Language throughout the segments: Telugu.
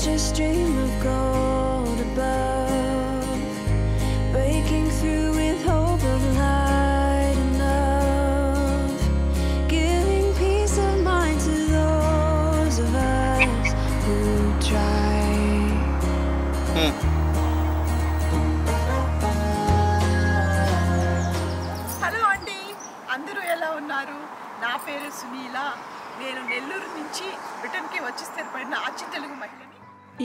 just dream of gold above, breaking through with hope of light and love, giving peace of mind to those of us who try. Hello అండి, అందరూ ఎలా ఉన్నారు? నా పేరు సునీల. నేను నెల్లూరు నుంచి బ్రిటన్కి వచ్చి స్థిరపడిన అచ్చు తెలుగు మహిళని.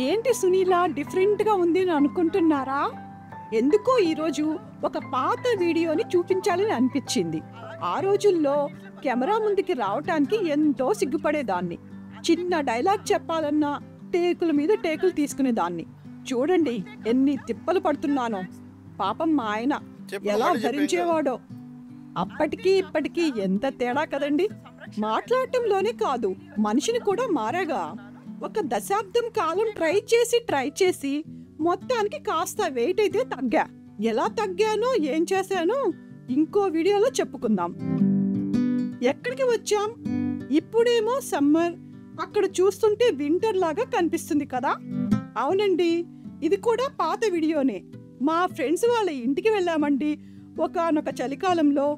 ఏంటి సునీల డిఫరెంట్గా ఉంది అని అనుకుంటున్నారా? ఎందుకో ఈరోజు ఒక పాత వీడియోని చూపించాలని అనిపించింది. ఆ రోజుల్లో కెమెరా ముందుకి రావటానికి ఎంతో సిగ్గుపడేదాన్ని. చిన్న డైలాగ్ చెప్పాలన్నా టేకుల మీద టేకులు తీసుకునేదాన్ని. చూడండి ఎన్ని తిప్పలు పడుతున్నానో. పాపం మా ఆయన ఎలా భరించేవాడో. అప్పటికీ ఇప్పటికీ ఎంత తేడా కదండి. మాట్లాడటంలోనే కాదు, మనిషిని కూడా మారాగా. ఒక దశాబ్దం కాలం ట్రై చేసి మొత్తానికి కాస్త వెయిట్ అయితే తగ్గా. ఎలా తగ్గానో ఏం చేశానో ఇంకో వీడియోలో చెప్పుకుందాం. ఎక్కడికి వచ్చాం? ఇప్పుడేమో సమ్మర్, అక్కడ చూస్తుంటే వింటర్ లాగా కనిపిస్తుంది కదా. అవునండి, ఇది కూడా పాత వీడియోనే. మా ఫ్రెండ్స్ వాళ్ళ ఇంటికి వెళ్ళామండి. ఒకానొక చలికాలంలో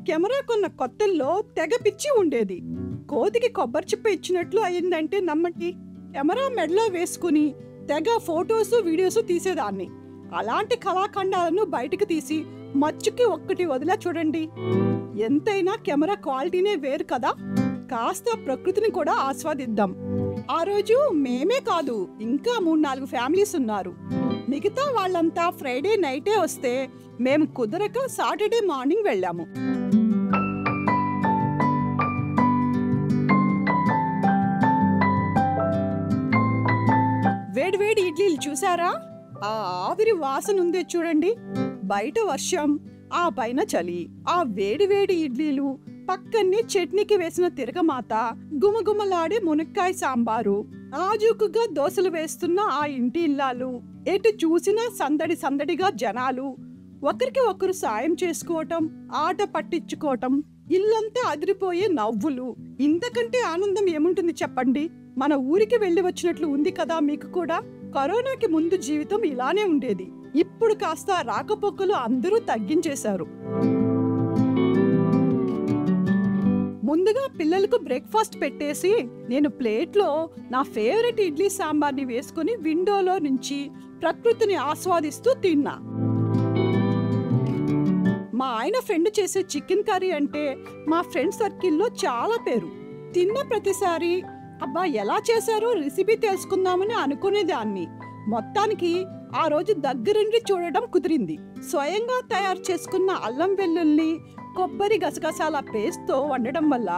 కెమెరా కొన్న కొత్తల్లో తెగ పిచ్చి ఉండేది. కోతికి కొబ్బరి చిప్ప ఇచ్చినట్లు అయిందంటే నమ్మండి. కెమెరా మెడలో వేసుకుని తెగ ఫొటోస్ వీడియోస్ తీసేదాన్ని. అలాంటి కళాఖండాలను బయటకు తీసి మచ్చుకి ఒక్కటి వదిలా చూడండి. ఎంతైనా కెమెరా క్వాలిటీనే వేరు కదా. కాస్త ప్రకృతిని కూడా ఆస్వాదిద్దాం. ఆ రోజు మేమే కాదు, ఇంకా 3-4 ఫ్యామిలీస్ ఉన్నారు. మిగతా వాళ్ళంతా ఫ్రైడే నైటే వస్తే మేము కుదరక సాటర్డే మార్నింగ్ వెళ్ళాము. వేడివేడి ఇడ్లీలు చూసారా? ఆ ఆవిరి వాసన ఉందే చూడండి. బయట వర్షం, ఆ పైన చలి. ఆ వేడివేడి ఇడ్లీలు, పక్కనే చట్నీకి వేసిన తిరగమాత, గుమగుమలాడే మునక్కాయ సాంబారు, ఆజుకుగా దోశలు వేస్తున్న ఆ ఇంటి ఇల్లాలు, ఎటు చూసినా సందడి సందడిగా జనాలు, ఒకరికి ఒకరు సాయం చేసుకోవటం, ఆట పట్టించుకోవటం, ఇల్లంతా అదిరిపోయే నవ్వులు. ఇంతకంటే ఆనందం ఏముంటుంది చెప్పండి? మన ఊరికి వెళ్ళి వచ్చినట్లు ఉంది కదా మీకు కూడా. కరోనాకి ముందు జీవితం ఇలానే ఉండేది. ఇప్పుడు కాస్త రాకపోకలు అందరూ తగ్గించేశారు. ముందుగా పిల్లలకు బ్రేక్ఫాస్ట్ పెట్టేసి నేను ప్లేట్లో నా ఫేవరెట్ ఇడ్లీ సాంబార్ని వేసుకుని విండోలో నుంచి ప్రకృతిని ఆస్వాదిస్తూ తిన్నా. మా ఆయన ఫ్రెండ్ చేసే చికెన్ కర్రీ అంటే మా ఫ్రెండ్ సర్కిల్లో చాలా పేరు. తిన్న ప్రతిసారి అబ్బా ఎలా చేశారో రెసిపీ తెలుసుకుందామని అనుకునేదాన్ని. మొత్తానికి ఆ రోజు దగ్గరుండి చూడడం కుదిరింది. స్వయంగా తయారు చేసుకున్న అల్లం వెల్లుల్లి, కొబ్బరి గసగసాల పేస్ట్తో వండడం వల్ల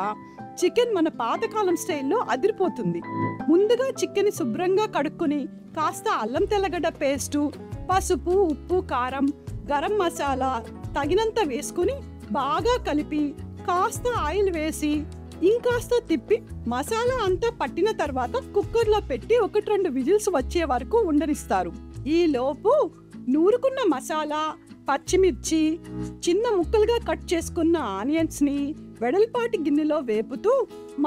చికెన్ మన పాతకాలం స్టైల్లో అదిరిపోతుంది. ముందుగా చికెన్ శుభ్రంగా కడుక్కొని కాస్త అల్లం తెల్లగడ్డ పేస్టు, పసుపు, ఉప్పు, కారం, గరం మసాలా తగినంత వేసుకుని బాగా కలిపి కాస్త ఆయిల్ వేసి ఇంకాస్త తిప్పి మసాలా అంతా పట్టిన తర్వాత కుక్కర్లో పెట్టి 1-2 విజిల్స్ వచ్చే వరకు ఉండనిస్తారు. ఈ లోపు నూరుకున్న మసాలా, పచ్చిమిర్చి, చిన్న ముక్కలుగా కట్ చేసుకున్న ఆనియన్స్ ని వెడల్పాటి గిన్నెలో వేపుతూ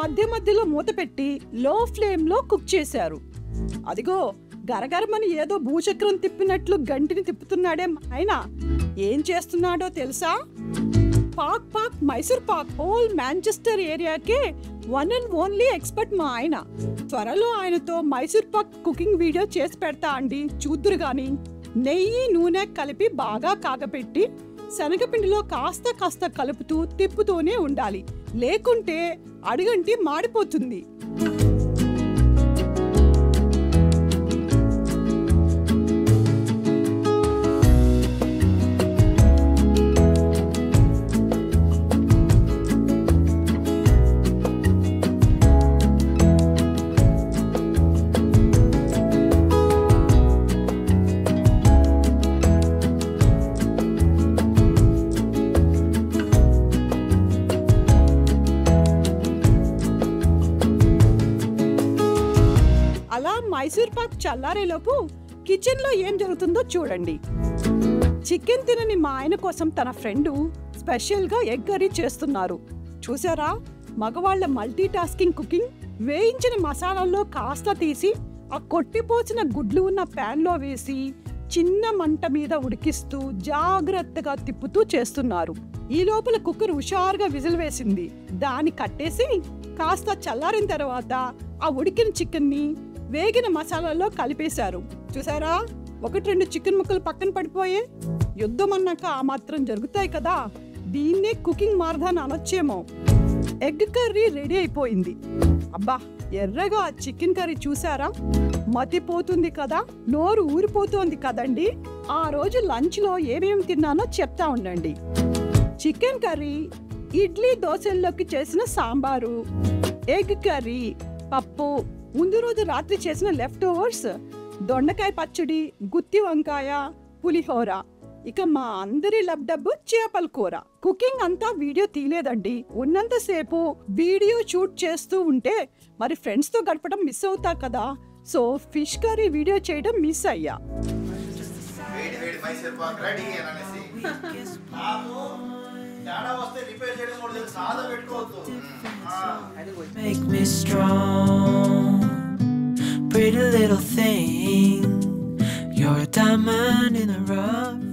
మధ్య మధ్యలో మూత పెట్టి లో ఫ్లేమ్ లో కుక్ చేశారు. అదిగో గరగరమని ఏదో భూచక్రం తిప్పినట్లు గంటిని తిప్పుతున్నాడే ఆయన. ఏం చేస్తున్నాడో తెలుసా? Pak Mysore pak whole Manchester ఏరియాకే వన్ అండ్ ఓన్లీ ఎక్స్పర్ట్ మా ఆయన. త్వరలో ఆయనతో మైసూర్ పాక్ కుకింగ్ వీడియో చేసి పెడతా అండి, చూద్దురు గాని. నెయ్యి, నూనె కలిపి బాగా కాగపెట్టి శనగపిండిలో కాస్త కలుపుతూ తిప్పుతూనే ఉండాలి, లేకుంటే అడుగంటి మాడిపోతుంది. అలా మైసూర్ పాక్ చల్లారేలోపు కిచెన్ లో ఏం జరుగుతుందో చూడండి. చికెన్ తినని మా ఆయన కోసం తన ఫ్రెండు స్పెషల్ గా ఎగ్ కర్రీ చేస్తున్నారు. చూసారా మగవాళ్ల మల్టీ టాస్కింగ్ కుకింగ్. వేయించిన మసాలాల్లో కాస్త తీసి ఆ కొట్టిపోసిన గుడ్లు ఉన్న ప్యాన్లో వేసి చిన్న మంట మీద ఉడికిస్తూ జాగ్రత్తగా తిప్పుతూ చేస్తున్నారు. ఈ లోపల కుక్కర్ హుషారుగా విజిల్ వేసింది. దాన్ని కట్టేసి కాస్త చల్లారిన తర్వాత ఆ ఉడికిన చికెన్ని వేగిన మసాలాలో కలిపేశారు. చూసారా, 1-2 చికెన్ ముక్కలు పక్కన పడిపోయే. యుద్ధం అన్నాక ఆ మాత్రం జరుగుతాయి కదా. దీన్నే కుకింగ్ మారదాన్ అనొచ్చేమో. ఎగ్ కర్రీ రెడీ అయిపోయింది. అబ్బా, ఎర్రగా చికెన్ కర్రీ చూసారా, మతిపోతుంది కదా, నోరు ఊరిపోతుంది కదండి. ఆ రోజు లంచ్లో ఏమేమి తిన్నానో చెప్తా ఉండండి. చికెన్ కర్రీ, ఇడ్లీ దోశల్లోకి చేసిన సాంబారు, ఎగ్ కర్రీ, పప్పు, ముందు రోజు రాత్రి చేసిన లెఫ్ట్ ఓవర్స్, దొండకాయ పచ్చడి, గుత్తి వంకాయ, పులిహోర, ఇక మా అందరి లబ్డబ్బు చేపల కూర. కుకింగ్ అంతా వీడియో తీయలేదండి. ఉన్నంతసేపు వీడియో షూట్ చేస్తూ ఉంటే మరి ఫ్రెండ్స్ తో గడపడం మిస్ అవుతా కదా. సో ఫిష్ కర్రీ వీడియో చేయడం మిస్ అయ్యా. Make me strong, pretty little thing. You're a diamond in the rough.